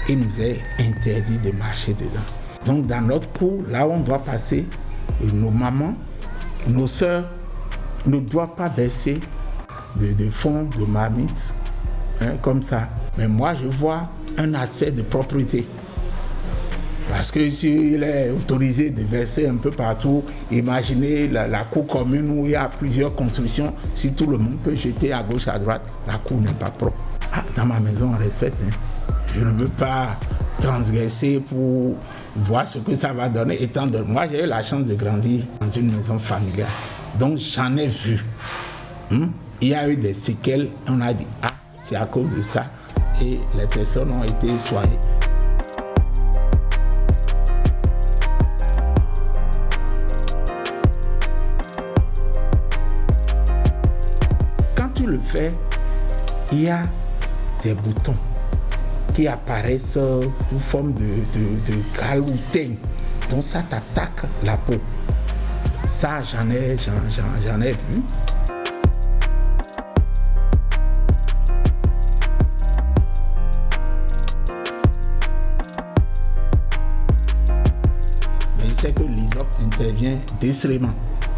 il nous est interdit de marcher dedans. Donc dans notre cour, là où on doit passer, nos mamans, nos sœurs ne doivent pas verser de fonds de marmite, hein, comme ça. Mais moi, je vois un aspect de propriété. Parce que s'il est autorisé de verser un peu partout, imaginez la cour commune où il y a plusieurs constructions, si tout le monde peut jeter à gauche, à droite, la cour n'est pas propre. Ah, dans ma maison, on respecte. Hein. Je ne veux pas transgresser pour voir ce que ça va donner. Étant donné, moi, j'ai eu la chance de grandir dans une maison familiale. Donc, j'en ai vu. Il y a eu des séquelles, on a dit, ah, c'est à cause de ça. Et les personnes ont été soignées. Quand tu le fais, il y a des boutons qui apparaissent sous forme de gale ou teigne. Donc ça t'attaque la peau. Ça, j'en ai vu. Mais je sais que l'hysope intervient décemment.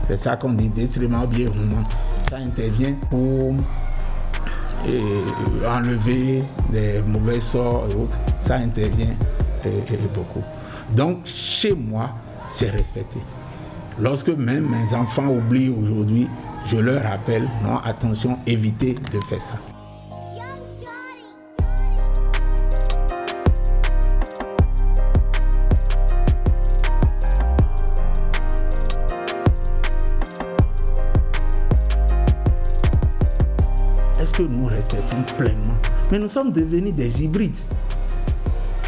C'est ça qu'on dit, décemment ou bien roulement. Ça intervient pour enlever des mauvais sorts et autres. Ça intervient beaucoup. Donc, chez moi, c'est respecté. Lorsque même mes enfants oublient aujourd'hui, je leur rappelle, non, attention, évitez de faire ça. Est-ce que nous respectons pleinement? Mais nous sommes devenus des hybrides.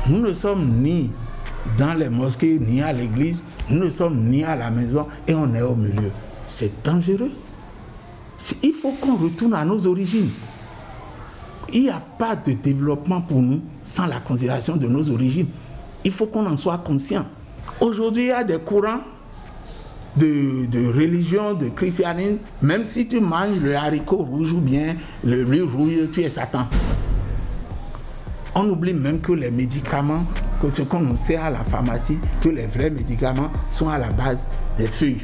Nous ne sommes ni dans les mosquées, ni à l'église, nous ne sommes ni à la maison et on est au milieu. C'est dangereux. Il faut qu'on retourne à nos origines. Il n'y a pas de développement pour nous sans la considération de nos origines. Il faut qu'on en soit conscient. Aujourd'hui, il y a des courants de religion, de christianisme. Même si tu manges le haricot rouge ou bien le riz rouge, tu es Satan. On oublie même que les médicaments, que ce qu'on nous sert à la pharmacie, que les vrais médicaments sont à la base des feuilles.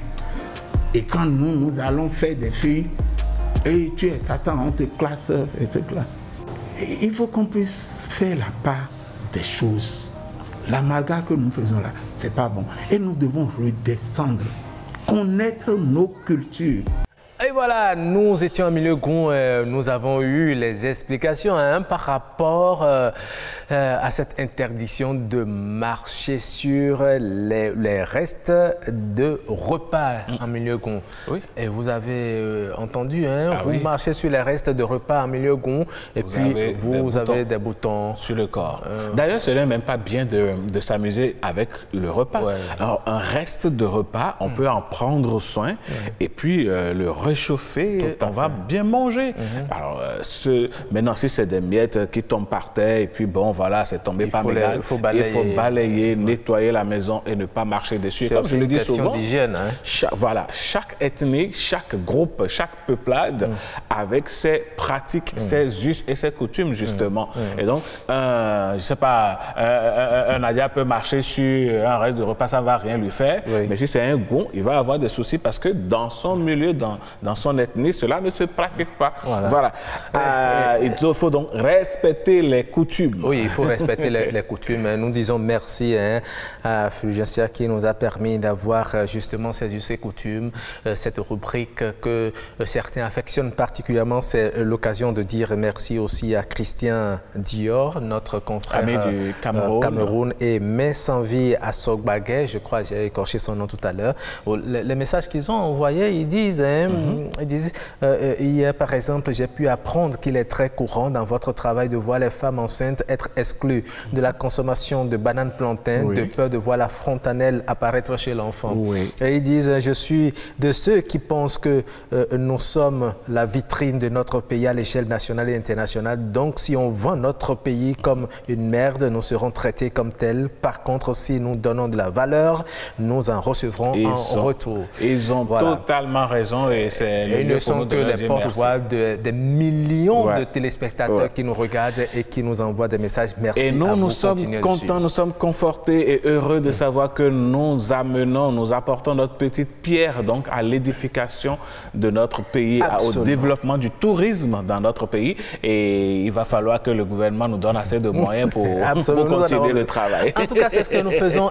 Et quand nous allons faire des feuilles, et tu es Satan, on te classe et te classe. Et il faut qu'on puisse faire la part des choses. L'amalgame que nous faisons là, c'est pas bon. Et nous devons redescendre, connaître nos cultures. Et voilà, nous étions à Milieu-Goum, nous avons eu les explications par rapport à cette interdiction de marcher sur les restes de repas en Milieu-Goum. Oui. Et vous avez entendu, vous marchez sur les restes de repas en Milieu-Goum et puis vous avez des boutons sur le corps. D'ailleurs, ce n'est même pas bien de s'amuser avec le repas. Ouais. Alors, un reste de repas, on peut en prendre soin et puis le réchauffer, on va bien manger. Alors, maintenant, si c'est des miettes qui tombent par terre et puis bon, voilà, c'est tombé par mégal, il faut balayer, nettoyer la maison et ne pas marcher dessus. C'est aussi une question d'hygiène. Voilà, chaque ethnie, chaque groupe, chaque peuplade avec ses pratiques, ses us et ses coutumes, justement. Et donc, je ne sais pas, un Nadia peut marcher sur un reste de repas, ça ne va rien lui faire. Mais si c'est un Goum, il va avoir des soucis parce que dans son milieu, dans son ethnie, cela ne se pratique pas. Voilà. Il faut donc respecter les coutumes. Oui, il faut respecter les coutumes. Nous disons merci à Fulgencia qui nous a permis d'avoir justement ces us et coutumes, cette rubrique que certains affectionnent particulièrement. C'est l'occasion de dire merci aussi à Christian Dior, notre confrère du Cameroun, et Messanvi à Sogbagay, je crois, j'ai écorché son nom tout à l'heure. Les messages qu'ils ont envoyés, ils disent, hier par exemple, j'ai pu apprendre qu'il est très courant dans votre travail de voir les femmes enceintes être exclues de la consommation de bananes plantains, de peur de voir la fontanelle apparaître chez l'enfant. Et ils disent, je suis de ceux qui pensent que nous sommes la vitrine de notre pays à l'échelle nationale et internationale. Donc si on vend notre pays comme une merde, nous serons traités comme tels. Par contre, si nous donnons de la valeur, nous en recevrons en retour. Ils ont totalement raison et c'est une leçon que les porte-voix des millions de téléspectateurs qui nous regardent et qui nous envoient des messages. Merci. Et nous sommes contents, nous sommes confortés et heureux de savoir que nous apportons notre petite pierre donc à l'édification de notre pays, au développement du tourisme dans notre pays. Et il va falloir que le gouvernement nous donne assez de moyens pour continuer le travail. En tout cas, c'est ce que nous faisons.